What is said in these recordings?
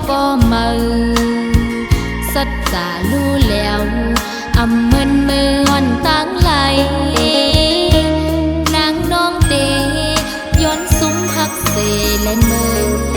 บ่มือสัจจะรู้แล้วอำเมินมืออ่อนตั้งไหลนางน้องเตย้อนซุ้มหักเสและมือ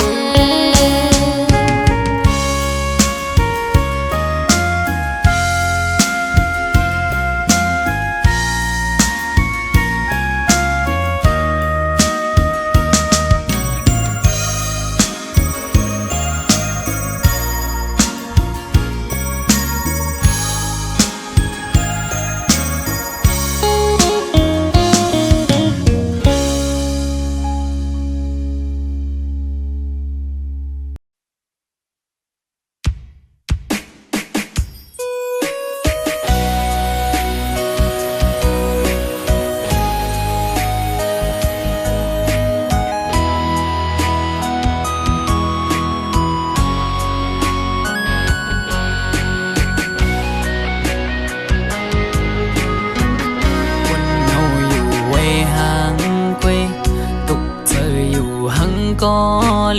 ก็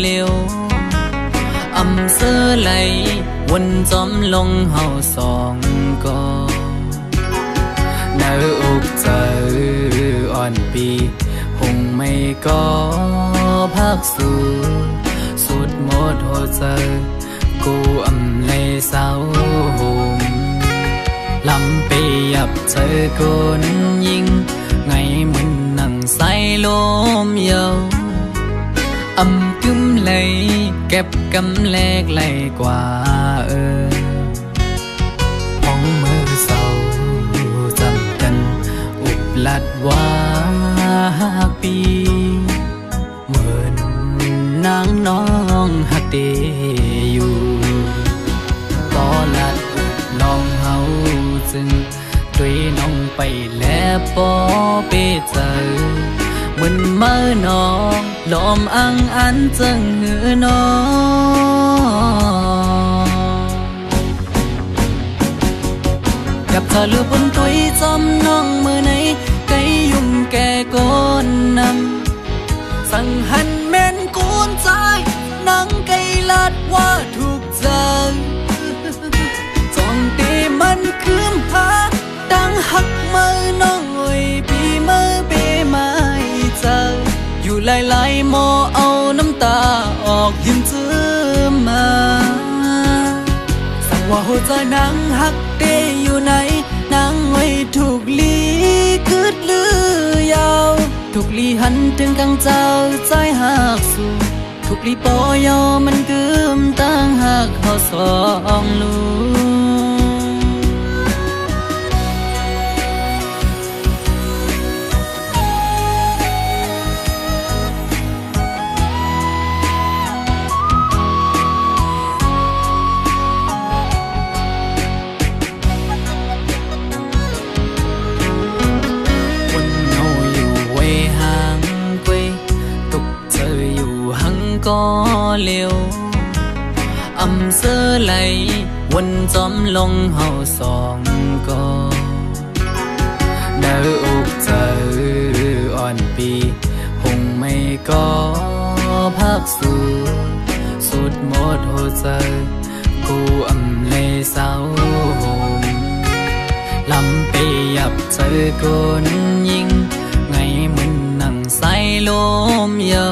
เร็วอำเสื้อไหลวนจอมลงเฮาสองก็เนื้ออกเจออ่อนปีหงไม่ก็พักสู่สุดหมดหัวใจกูอำเลยเศร้าหมลำไปยับเจอคนยิงไงเหมือนนั่งใส่ลมเยากึมเลยเก็บกำแลกไหลกว่าห้องมือเศร้าจำกันอุบลัดว่าปีเหมือนนางน้องหักเดอยู่ก็ลัดอุบลองเฮาจึงด้วยน้องไปแล้วปอเปเจอมันเมื่อนองลมอังอันจังหือนอกับเธอลือบนตุยจอมน้องมือไหนไก่ยุ่งแก่ก้นนำสั่งหันแม่นกูนใจนังไก่ลัดว่าถูกใจจ้องตีมันคืมหาดังหักมือน้องเอ้ยปีมือเปมาอยู่หลายๆหมอเอาน้ำตาออกยิ้มเจือมาสั่งว่าหัวใจนางหักเดอยู่ไหนนางไว้ถูกลีคืดลือยาวถูกลีหันถึงกังเจ้าใจหักสู่ถูกลีปอยอมันกึมตั้งหักเขาสองลูก็เร็วอำเสื้อไหลวนจอมลงเฮาสองก็เนื้ออกเจออ่อนปีหงไม่ก็พักสู่สุดหมดหัวใจกูอำเลยเศร้าหมลำไปยับเจอคนยิงไงเหมือนนั่งใส่ลมเยา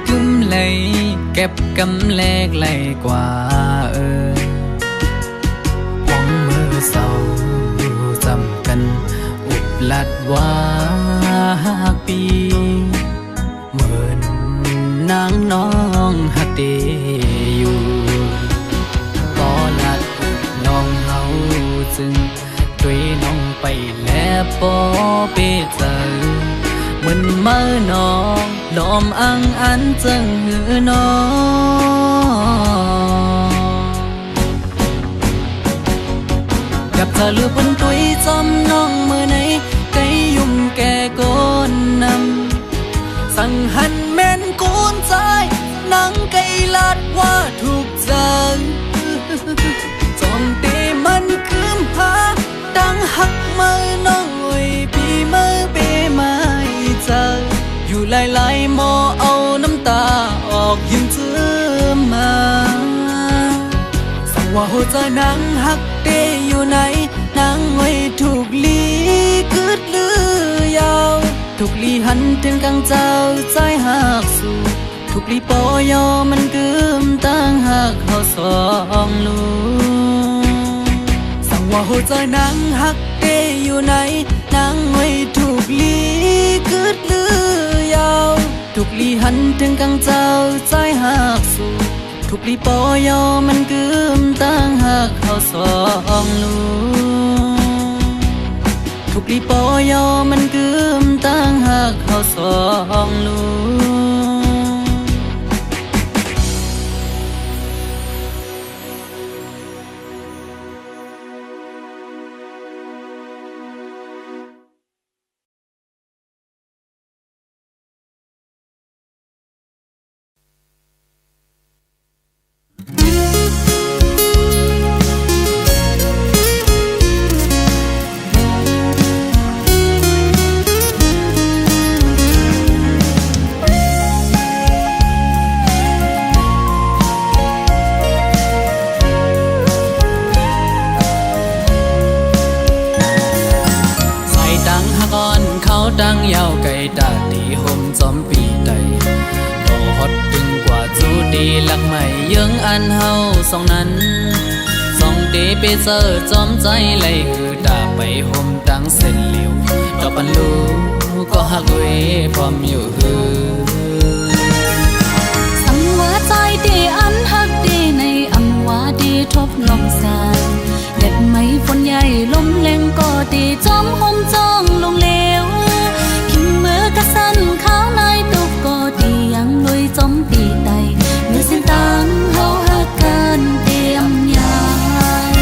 กึมเลยเก็บกำแลกไหลกว่าห้องมือเศร้าจำกันอุบลัดว่าปีเหมือนนางน้องหักเดอยู่ก็ลัดอุบลองเฮาจึงด้วยน้องไปแล้วปอเปเจอมันเมื่อนองลมอังอันจังหือนอกับเธอลือบนตุยจอมน้องมือไหนไก่ยุ่งแก่ก้นนำสั่งหันแม่นกูนใจนังไก่ลัดว่าถูกใจจ้องตีมันคืมหาดังหักมือน้องเอ้ยปีมือเปมาเจออยู่หลายๆหมอเอาน้ำตาออกยิ้มเจือมา ว่าหัวใจนางหักเตอยู่ไหนนางไว้ถูกลีกึดลือยาวถูกลีหันถึงกลางเจ้าใจหักสู่ถูกลีปอยอมันกึมตั้งหักเขาสองลูสั่งว่าหัวใจนางหักเตอยู่ไหนนางไว้ถูกลีกึดลือยาวถูกลีหันถึงกลางเจ้าใจหักสู่ถูกลีปอยอมันกึมตั้งหักเขาสองลูถูกลีปอยอมันกึมตั้งหักเขาสองลูดังยาวไก่ตาตีห่มจอมปีใดโตฮอดดึงกว่าจูดีลักใหม่เยื้องอันเฮาสองนั้นสองเดเปเซอร์จอมใจเลยคือตาไปห่มดังเส้นเหลียวดอกปันลูก็หักเวพร้อมอยู่ฮือสังว่าใจเดอันหักเดในอำว่าเดทบลมสายเด็ดไม้ฝนใหญ่ลมแรงก็เดจอมห่มจ้องลงเลวกะสันข้าวนายตุกก็ดียังลุยจมปีไตเมื่อสิ้นตังเฮาหักกันเตรียมยาย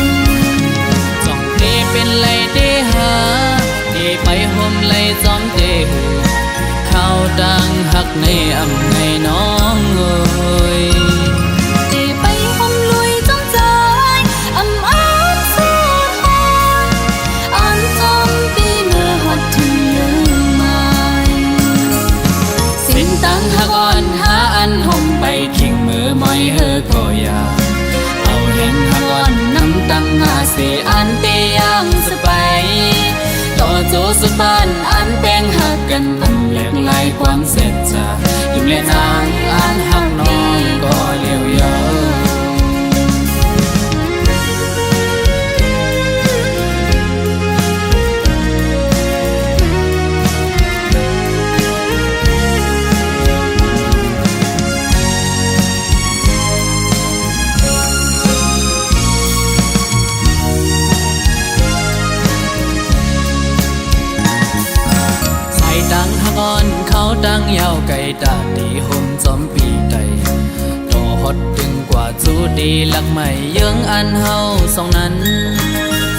จ้องเตเป็นไรเตหาเตไปห่มไรจอมเตหือข้าวดังหักในอำในน้องเอ้ยเตไปห่มลุยจอมใจอำอ้างสุดหอนอันจอมปีเมื่อหดถึงตั้งหักอ่อนหาอันห่มไปขิงมือมอยเฮอก็อยาเอาเห็นหักอ่อนน้ำตั้งหาเสอันเตยังสไปต่อโจสุดบ้านอันแป้งหักกันตำแหลกลายความเสร็จจะยุ่มเล่นางอันหักน้องก็เลี้ยวยาเขาดังยาวไก่ตาตีห่มจอมปีใดโตฮอดดึงกว่าจูดีลักใหม่เยื้องอันเฮาสองนั้น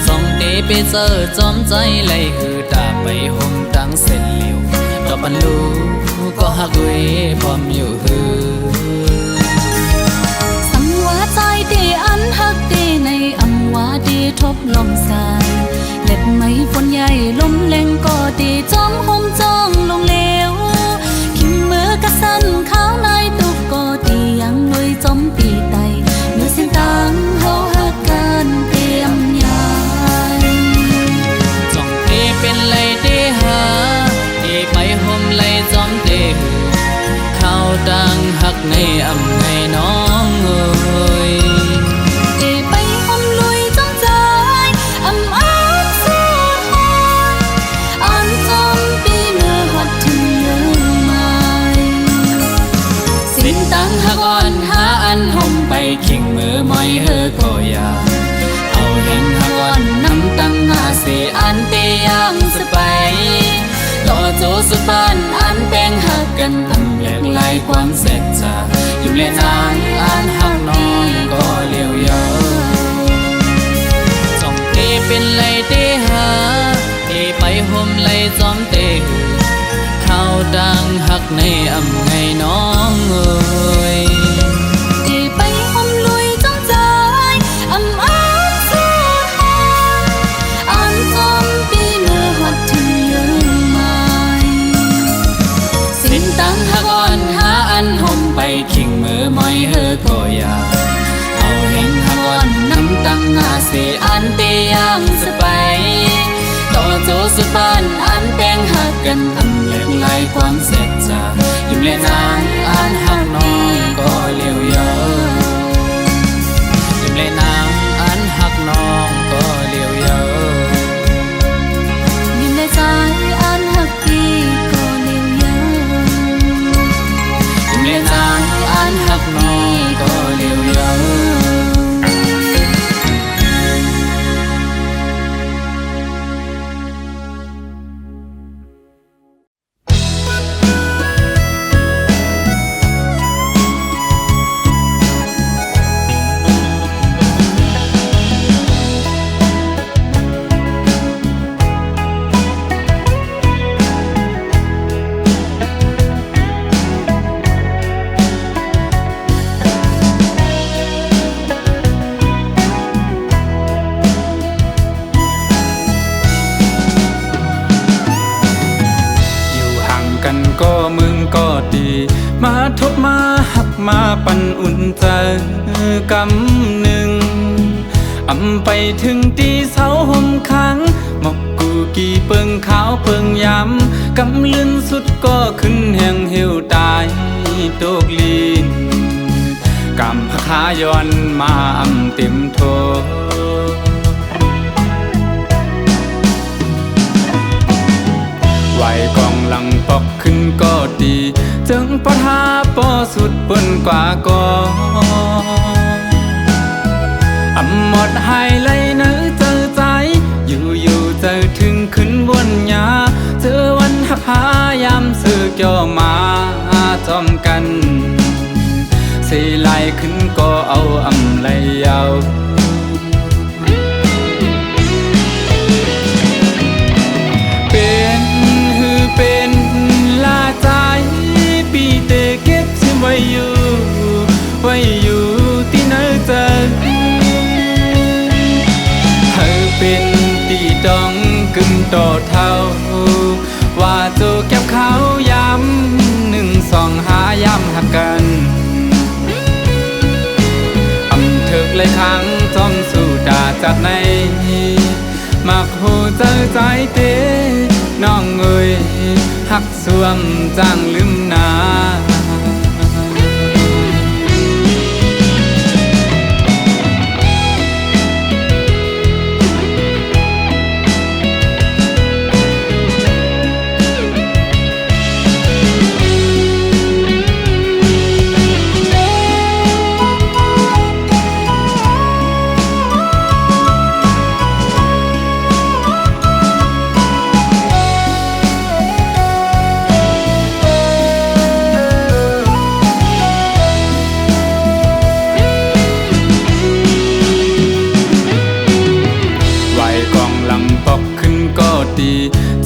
สองเดเปเซอร์จอมใจเลยคือตาไปห่มดังเส้นเหลียวดอกปันลูก็หักเวพร้อมอยู่ฮือสังว่าใจเดอันหักเดในอำว่าเดทบลมสายเล็บไม้ฝนใหญ่ลมแรงก็เดจอมห่มจ้องลงเลวกะสันข้าวนายตุกก็ดียังลุยจมปีไตเมื่อสิ้นตังเฮาหักกันเตรียมยายจ้องเตเป็นไรเตหาเตไปห่มไรจอมเตหือข้าวดังหักในอำในน้องเอ้ยเตไปห่มลุยจอมใจอำอ้างสุดหอนอันจมปีเมื่อหดถึงสิ้นตังหักอ่อนหาอันห่มไปขิงมือมอยเฮอก็อยาเอาเห็นหักอ่อนน้ำตั้งหาเสอันเตยังสไปต่อโจสุดบ้านอันแป้งหักกันตำแหลกลายความเสร็จจะยุ่มเล่นางอันหักน้องก็เลี้ยวยาจ้องเตเป็นไรเตหาเตไปห่มไรจอมเตหือข้าวดังหักในอำไงน้องเอ้ยเตไปห่มลุยจอมใจอำอ้างสุดหอนอันจอมปีเมื่อหดถึงยืนไม้สิ้นตังหักอ่อนหาอันห่มไปขิงมือมอยเฮอก็อยาเอาเห็นหักอ่อนน้ำ ตั้งหน้าเสอันเตยังสไปต่อโจสุดบ้านอันแป้งหักกันอำเลียงลายความเสร็จจากยิ้มและนางอันหักน้องก็เลี้ยวเยอะยิ้มและนางอันหักน้องก็เลี้ยวเยอะยิ้มและใจอันหักพี่ก็เลี้ยวเยอะยิ้มและนางอันหักน้องก็เลี้ยวเยอะก็มึงก็ดีมาทบมาหักมาปั่นอุ่นใจกำหนึ่งอำไปถึงตีเสาห่มค้างหมอกกูกี่เปิงขาวเปิงย้ำกำลื่นสุดก็ขึ้นแห่งเหี่ยวตายโตกลีนกำพขาย้อนมาอำเต็มโทไหวกองหลังปอกขึ้นก็ดีจึงปะทาปอสุดเปิ้นกว่าก็อำหมดหายไหลเนื้อเจอใจอยู่เจอถึงขึ้นบนยาเจอวันหักพายามเสือเกี่ยวมาจอมกันสีไหลขึ้นก็เอาอำไหลยาวเป็นลาใจปีเตเก็บซิมไว้อยู่ที่ไหนเจอให้เป็นตีดองกึ่งต่อเท่าว่าโจเก็บเขาย้ำ1 2 5ย้ำหักกันอำถึกเลยครั้งจอมสู่ดาจากในมักหูเจอใจเตน้องเอ้ยหักสวมจางลืมนา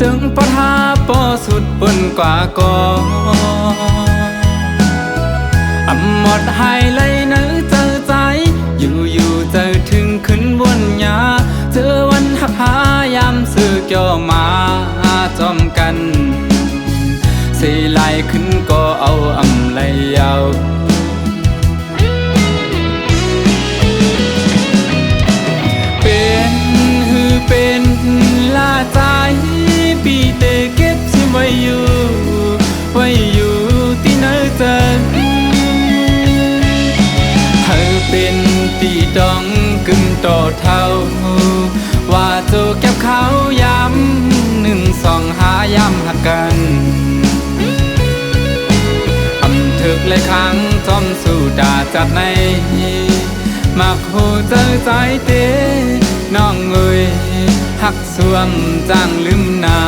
จึงปะทาปอสุดเปิ้นกว่าก็อำหมดหายไหลเนื้อเจอใจอยู่เจอถึงขึ้นบนยาเจอวันหักพายามเสือเกี่ยวมาจอมกันสีไหลขึ้นก็เอาอำไหลยาวเป็นลาใจปีเตเก็บซิไว้อยู่ที่ไหนเจอให้เป็นตีดองกึ่งต่อเท่าว่าโจเก็บเขาย้ำ1 2 5ย้ำหักกันอำถึกเลยครั้งจอมสู่ดาจากในมักหูเจอใจเตน้องเอ้ยหักสวมจางลืมนา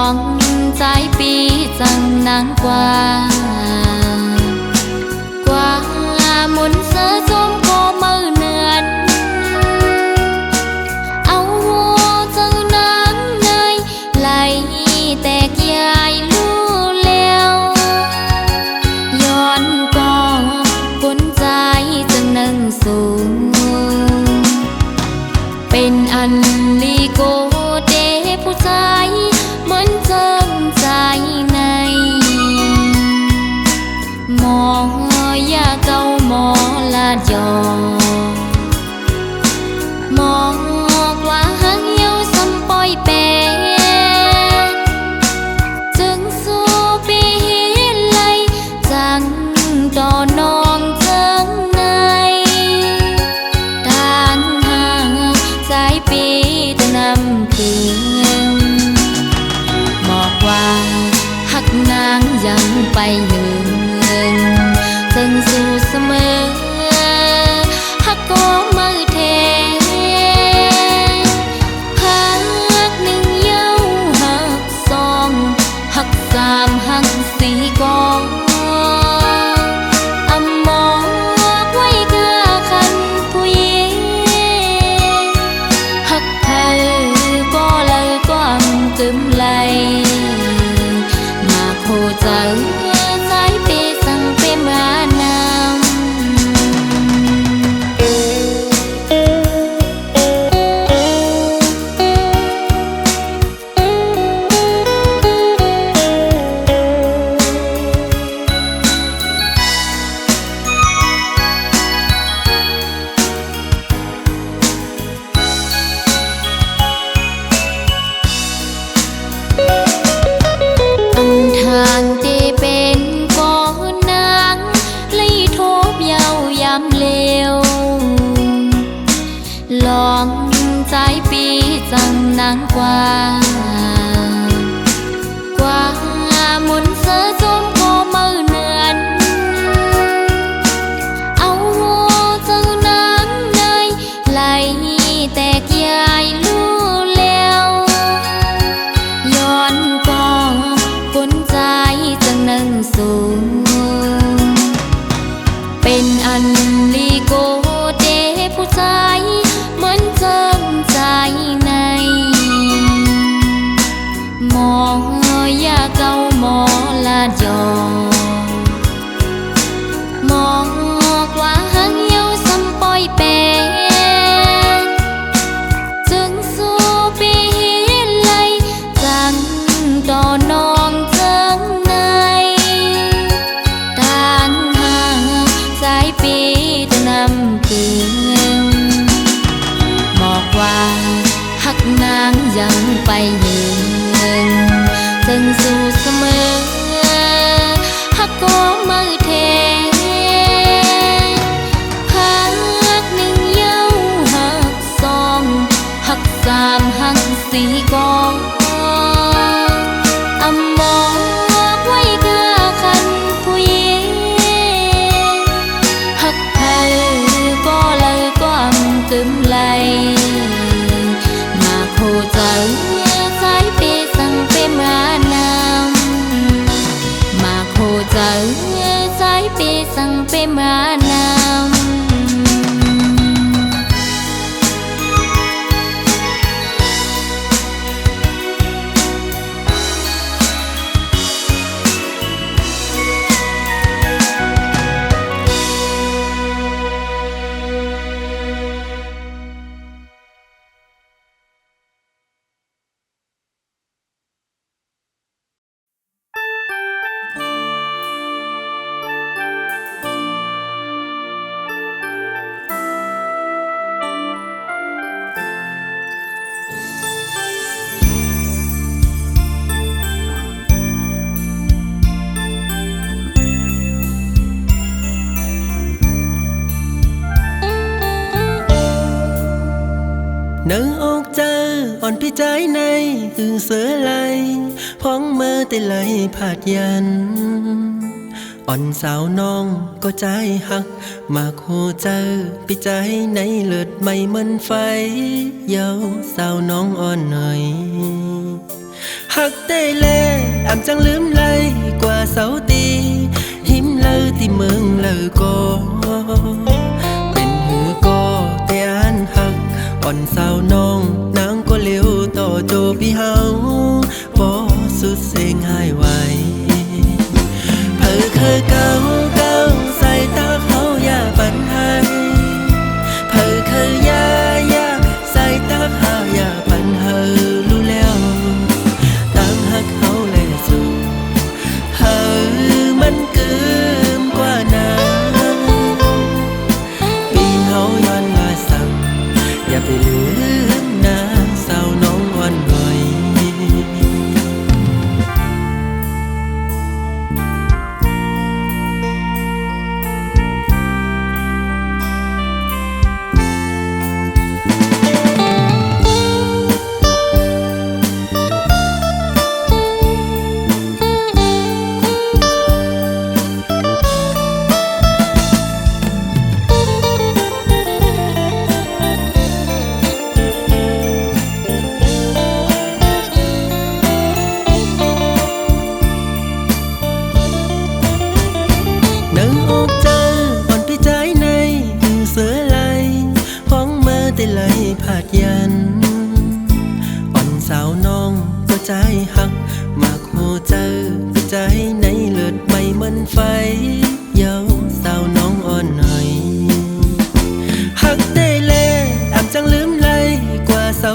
องใจปีจังนางกว่ามุนเสือจมก็มือเนือนเอาหัวเจ้านางเนยไหลแตกยายลู่แล้วย้อนก็กุนใจจังนั่งสูงเป็นอันลีโกเดผู้ชายเหมือนเจิมใจในมองยาเก่ามอลาดยอมองว่าหังเยาสำปอยแปดจึงสู้ปีไหลจังดอนองเจิงในทางห่างสายปีตะนำถึงบอกว่าหักนางยังไปหนึ่งจึงสู้เสมอหักก็มือเทหักหนึ่งเย้าหักสองหักสามหักสี่กองอำมองไว้กาคันผู้หญิงหักเธอก็เลยก็อำกึมไหลมาโคใจสายเปสั่งเปมานทางที่เป็นก่อนนางเลยทบเยาวยำเลวลองใจปีจังนางกว่ามุนเสือจมก็มือเนือนเอาหัวเจ้านางเนยไหลแตกยายลู่แล้วย้อนก็กุนใจจังนั่งสูงเป็นอันลีโกเดผู้ชายเหมือนเจิมใจในมองยาเก่ามอลาดยอมองว่าหังเยาสำปอยแปดจึงสู้ปีไหลจังดอนองเจิงในทางห่างสายปีตะนำถึงบอกว่าหักนางยังไปหนึ่งจึงสู้เสมอหักก็มือเทหักหนึ่งเย้าหักสองหักสามหักสี่กองอำมองไว้กาคันผู้หญิงหักเธอก็เลยก็อำกึมไหลมาโคใจสายเปสั่งเปมานำมาโคใจสายเปสั่งเปมานำนึกออกเจออ่อนพี่ใจในคือเสือไหลพ้องเมื่อแต่ไหลผาดยันอ่อนสาวน้องก็ใจหักมาโคเจอพี่ใจในเลือดไม่เหมือนไฟเยาสาวน้องอ่อนหน่อย หักได้แลอำจังลืมไหลกว่าเสาตีหิมเลอที่เมืองเลอก็เป็นหือก็แต่อันหักอ่อนสาวน้องนางก็เลี้ยวต่อโจพี่เฮาบ่สุดเสียงหายไวเผอเคยเก่าใส่ตาเขาอย่าปันให้เผอเคยยาใส่ตาเขาอย่าปันเฮอรู้แล้วตั้งหักเขาแลสู่เฮอมันเกิมกว่านั้นปีเฮาย้อนว่าสั่งอย่าไปลืมนะสาวน้องอ่อนไหวเนื้ออกเจออ่อนพี่ใจในหึงเสือไหลพ้องเมื่อแต่ไหลผาดยันอ่อนสาวน้องก็ใจหักมากโหเจอพี่ใจในเลือดไม่เหมือนไฟเย้าสาวน้องอ่อนหน่อยหักได้แลอำจังลืมไหลกว่าเสา